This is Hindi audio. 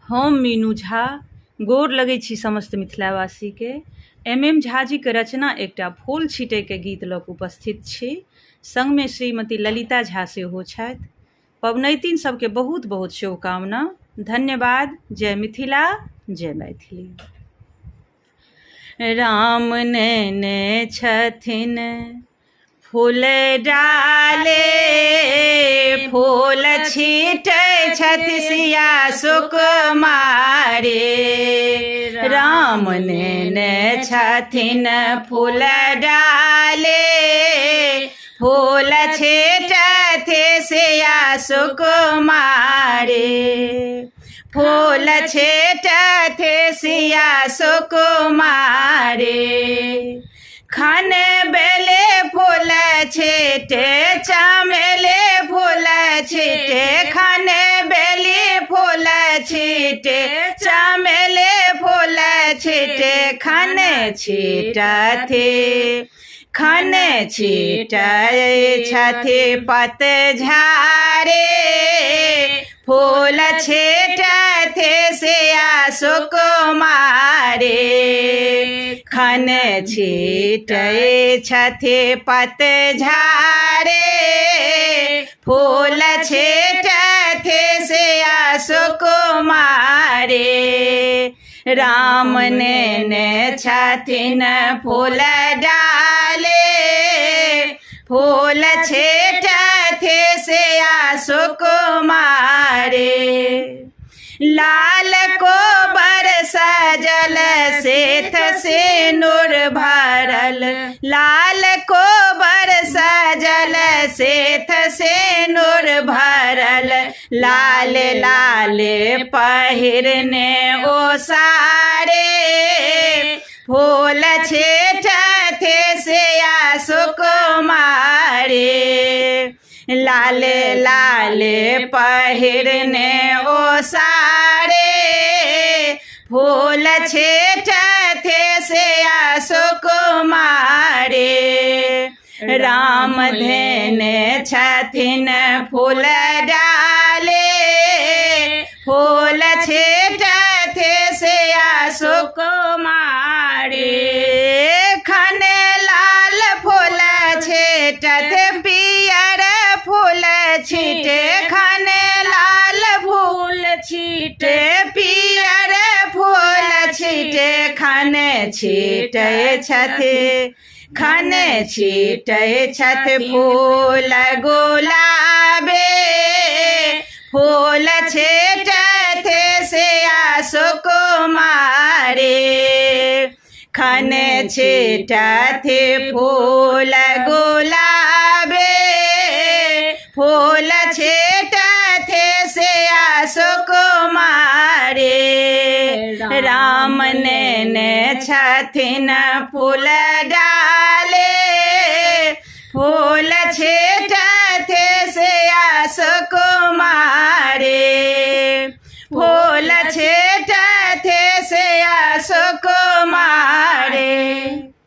हम मीनू झा गोर लगै छी समस्त मिथिलावासीके। MM झा जी के रचना एकटा फूल छीटैके गीत लऽ कऽ उपस्थित छी। संगमे श्रीमती ललिता झा सेहो छथि। पबनैतिन सबके बहुत बहुत शुभकामना। धन्यवाद। जय मिथिला, जय मैथिली। राम नेने छथिन फूल डाले, फूल छीटै छथि सिया सुकुमारी। राम नेने छथिन फूल डाले, फूल छीटथि सिया सुकुमारी। फूल छीटथि सिया सुकुमारी। खन बेले फूल छीटे, चमेली फूल छीटे। खन बेली फूल छीटे, चमेली फूल छीटे। खन छीटथि, खन छीटै छथि पतझारे। फूल छीटथि सिया सुकुमारी। खन छीटै छथि पतझारे। फूल छीटथि सिया सुकुमारी। राम नेने छथिन फूल डाले, फूल छीटथि सिया सुकुमारी। लाल कोबर सजल सेथ सिनुर भरल। लाल कोबर सजल सेथ सिनुर भरल। लाल लाल पहिरने ओसारे। फूल छीटथि सिया सुकुमारी। लाल लाल पहिरने ओसारे। फूल छीटथि सिया सुकुमारी। राम धेने छथिन फूल डाले, फूल छीटथि सिया सुकुमारी। खन लाल फूल छीटथि, पियर फूल छीटे। खन लाल फूल छीटे, पियर फूल छीटे। खन छीटै छथि, खन छीटै छथि फूल गुलाबे। फूल छीटथि सिया सुकुमारी। खन छीटथि फूल गुलाबे। फूल छीटथि सिया सुकुमारी। राम नेने छथिन फूल डाले, फूल छीटथि सिया सुकुमारी। फूल छीटथि सिया सुकुमारी।